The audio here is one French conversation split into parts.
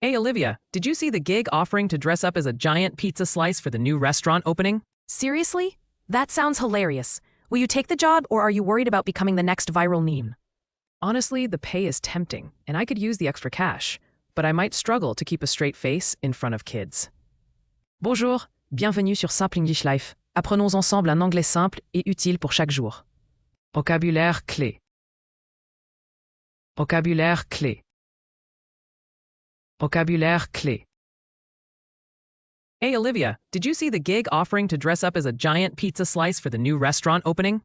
Hey Olivia, did you see the gig offering to dress up as a giant pizza slice for the new restaurant opening? Seriously? That sounds hilarious. Will you take the job or are you worried about becoming the next viral meme? Honestly, the pay is tempting, and I could use the extra cash, but I might struggle to keep a straight face in front of kids. Bonjour, bienvenue sur Simple English Life. Apprenons ensemble un anglais simple et utile pour chaque jour. Vocabulaire clé. Vocabulaire clé. Vocabulaire clé. Hey Olivia, did you see the gig offering to dress up as a giant pizza slice for the new restaurant opening?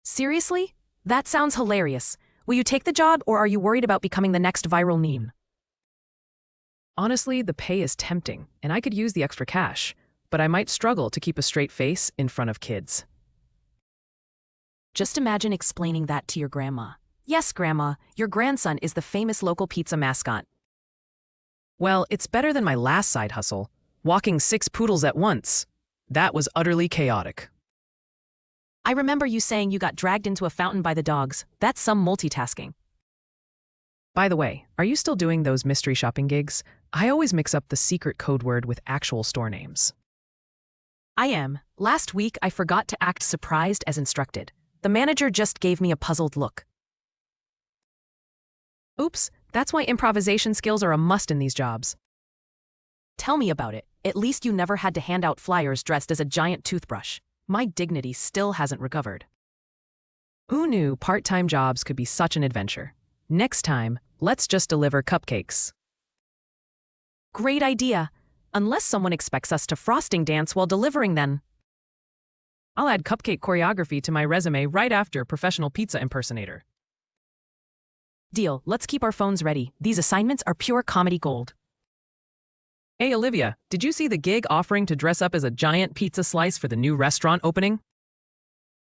Seriously? That sounds hilarious. Will you take the job or are you worried about becoming the next viral meme? Honestly, the pay is tempting, and I could use the extra cash, but I might struggle to keep a straight face in front of kids. Just imagine explaining that to your grandma. Yes, Grandma, your grandson is the famous local pizza mascot. Well, it's better than my last side hustle, walking 6 poodles at once. That was utterly chaotic. I remember you saying you got dragged into a fountain by the dogs. That's some multitasking. By the way, are you still doing those mystery shopping gigs? I always mix up the secret code word with actual store names. I am. Last week, I forgot to act surprised as instructed. The manager just gave me a puzzled look. Oops, that's why improvisation skills are a must in these jobs. Tell me about it. At least you never had to hand out flyers dressed as a giant toothbrush. My dignity still hasn't recovered. Who knew part-time jobs could be such an adventure? Next time, let's just deliver cupcakes. Great idea. Unless someone expects us to frosting dance while delivering then. I'll add cupcake choreography to my resume right after professional pizza impersonator. Deal, let's keep our phones ready. These assignments are pure comedy gold. Hey Olivia, did you see the gig offering to dress up as a giant pizza slice for the new restaurant opening?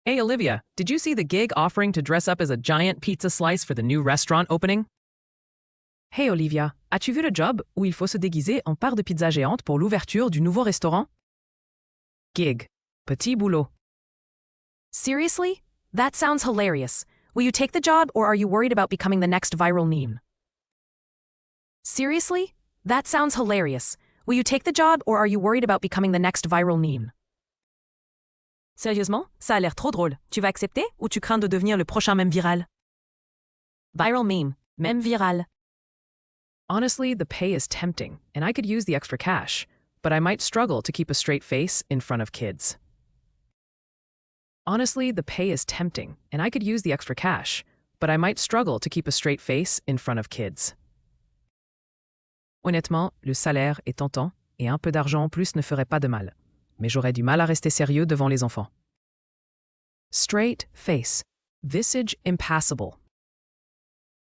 Hey Olivia, did you see the gig offering to dress up as a giant pizza slice for the new restaurant opening? Hey Olivia, as-tu vu le job où il faut se déguiser en part de pizza géante pour l'ouverture du nouveau restaurant? Gig. Petits boulots. Seriously? That sounds hilarious. Will you take the job or are you worried about becoming the next viral meme? Seriously? That sounds hilarious. Will you take the job or are you worried about becoming the next viral meme? Sérieusement? Ça a l'air trop drôle. Tu vas accepter ou tu crains de devenir le prochain mème viral? Viral meme. Mème viral. Honestly, the pay is tempting, and I could use the extra cash, but I might struggle to keep a straight face in front of kids. Honestly, the pay is tempting, and I could use the extra cash, but I might struggle to keep a straight face in front of kids. Honnêtement, le salaire est tentant, et un peu d'argent en plus ne ferait pas de mal. Mais j'aurais du mal à rester sérieux devant les enfants. Straight face. Visage impassible.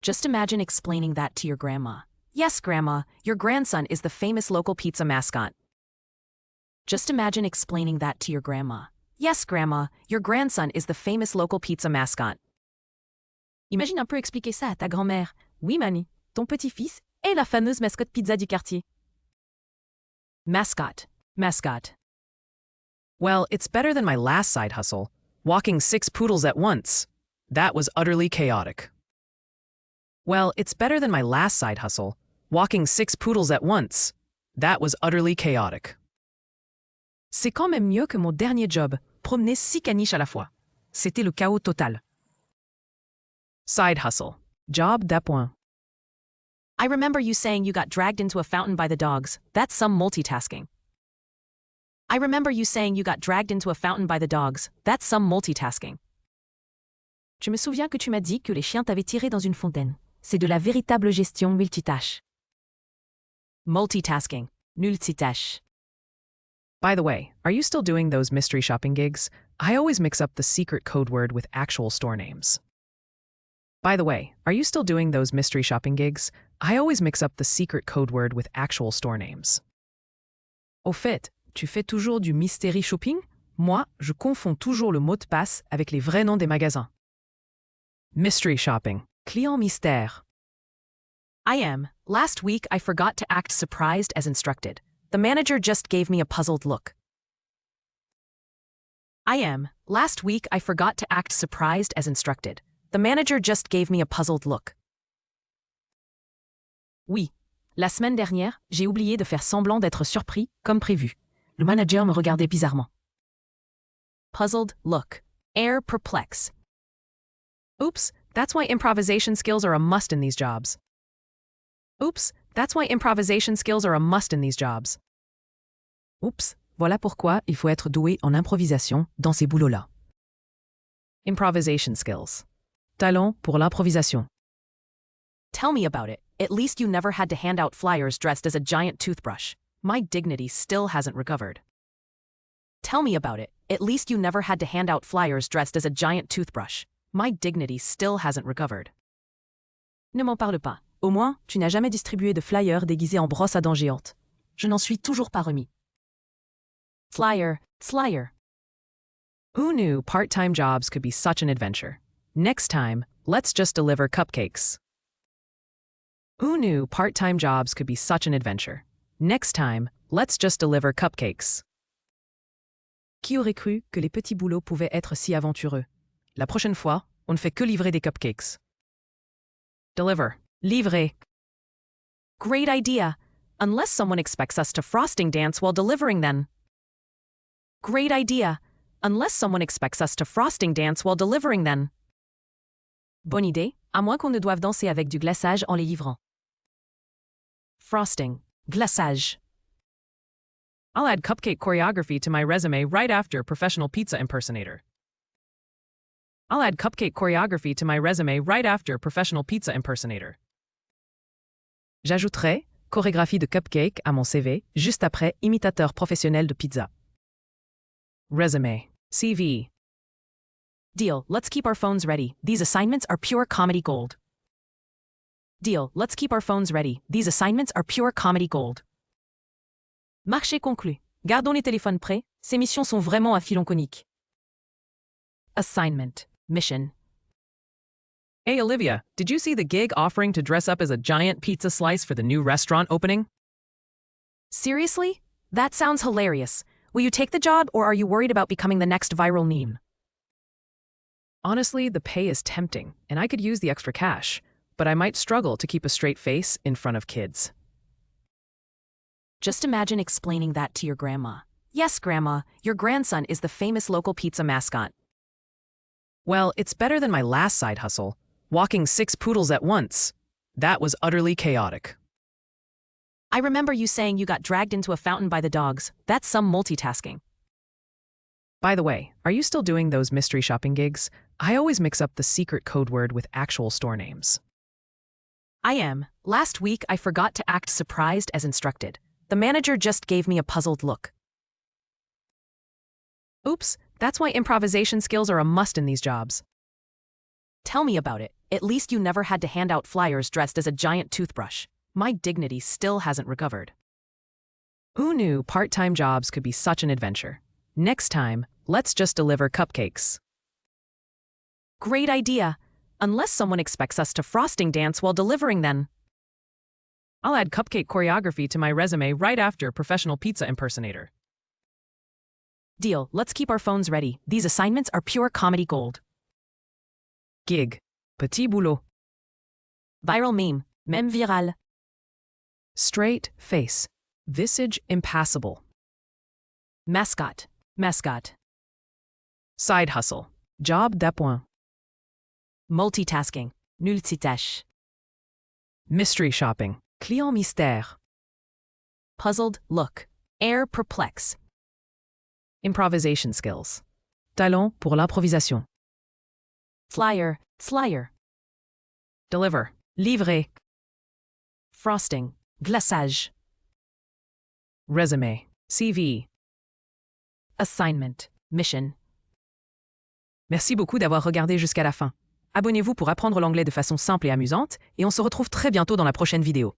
Just imagine explaining that to your grandma. Yes, Grandma, your grandson is the famous local pizza mascot. Just imagine explaining that to your grandma. Yes, Grandma, your grandson is the famous local pizza mascot. Imagine un peu expliquer ça à ta grand-mère. Oui, mamie, ton petit-fils est la fameuse mascotte pizza du quartier. Mascot. Mascot. Well, it's better than my last side hustle, walking 6 poodles at once. That was utterly chaotic. Well, it's better than my last side hustle, walking 6 poodles at once. That was utterly chaotic. C'est quand même mieux que mon dernier job, promener 6 caniches à la fois. C'était le chaos total. Side hustle. Job d'appoint. I remember you saying you got dragged into a fountain by the dogs. That's some multitasking. I remember you saying you got dragged into a fountain by the dogs. That's some multitasking. Je me souviens que tu m'as dit que les chiens t'avaient tiré dans une fontaine. C'est de la véritable gestion multitâche. Multitasking. Multitâche. By the way, are you still doing those mystery shopping gigs? I always mix up the secret code word with actual store names. By the way, are you still doing those mystery shopping gigs? I always mix up the secret code word with actual store names. Au fait, tu fais toujours du mystery shopping? Moi, je confonds toujours le mot de passe avec les vrais noms des magasins. Mystery shopping. Client mystère. I am. Last week, I forgot to act surprised as instructed. The manager just gave me a puzzled look. I am. Last week, I forgot to act surprised as instructed. The manager just gave me a puzzled look. Oui. La semaine dernière, j'ai oublié de faire semblant d'être surpris, comme prévu. Le manager me regardait bizarrement. Puzzled look. Air perplex. Oops, that's why improvisation skills are a must in these jobs. Oops, that's why improvisation skills are a must in these jobs. Oups, voilà pourquoi il faut être doué en improvisation dans ces boulots-là. Improvisation skills. Talent pour l'improvisation. Tell me about it. At least you never had to hand out flyers dressed as a giant toothbrush. My dignity still hasn't recovered. Tell me about it. At least you never had to hand out flyers dressed as a giant toothbrush. My dignity still hasn't recovered. Ne m'en parle pas. Au moins, tu n'as jamais distribué de flyers déguisés en brosse à dents géante. Je n'en suis toujours pas remis. Flyer, flyer. Who knew part-time jobs could be such an adventure? Next time, let's just deliver cupcakes. Who knew part-time jobs could be such an adventure? Next time, let's just deliver cupcakes. Qui aurait cru que les petits boulots pouvaient être si aventureux? La prochaine fois, on ne fait que livrer des cupcakes. Deliver. Livrer. Great idea. Unless someone expects us to frosting dance while delivering them. Great idea. Unless someone expects us to frosting dance while delivering them. Bonne idée, à moins qu'on ne doive danser avec du glaçage en les livrant. Frosting. Glaçage. I'll add cupcake choreography to my resume right after professional pizza impersonator. I'll add cupcake choreography to my resume right after professional pizza impersonator. J'ajouterai chorégraphie de cupcake à mon CV juste après imitateur professionnel de pizza. Resume. CV. Deal, let's keep our phones ready. These assignments are pure comedy gold. Deal, let's keep our phones ready. These assignments are pure comedy gold. Marché conclu. Gardons les téléphones prêts. Ces missions sont vraiment à filon conique. Assignment. Mission. Hey Olivia, did you see the gig offering to dress up as a giant pizza slice for the new restaurant opening? Seriously? That sounds hilarious. Will you take the job or are you worried about becoming the next viral meme? Honestly, the pay is tempting, and I could use the extra cash, but I might struggle to keep a straight face in front of kids. Just imagine explaining that to your grandma. Yes, Grandma, your grandson is the famous local pizza mascot. Well, it's better than my last side hustle, walking 6 poodles at once. That was utterly chaotic. I remember you saying you got dragged into a fountain by the dogs. That's some multitasking. By the way, are you still doing those mystery shopping gigs? I always mix up the secret code word with actual store names. I am. Last week, I forgot to act surprised as instructed. The manager just gave me a puzzled look. Oops, that's why improvisation skills are a must in these jobs. Tell me about it. At least you never had to hand out flyers dressed as a giant toothbrush. My dignity still hasn't recovered. Who knew part-time jobs could be such an adventure? Next time, let's just deliver cupcakes. Great idea. Unless someone expects us to frosting dance while delivering them. I'll add cupcake choreography to my resume right after professional pizza impersonator. Deal, let's keep our phones ready. These assignments are pure comedy gold. Gig. Petit boulot. Viral meme. Meme viral. Straight face. Visage impassible. Mascot. Mascot. Side hustle. Job d'appoint. Multitasking. Multitâche. Mystery shopping. Client mystère. Puzzled look. Air perplex. Improvisation skills. Talent pour l'improvisation. Flyer. Flyer. Deliver. Livrer. Frosting. Glaçage. Resume. CV. Assignment. Mission. Merci beaucoup d'avoir regardé jusqu'à la fin. Abonnez-vous pour apprendre l'anglais de façon simple et amusante, et on se retrouve très bientôt dans la prochaine vidéo.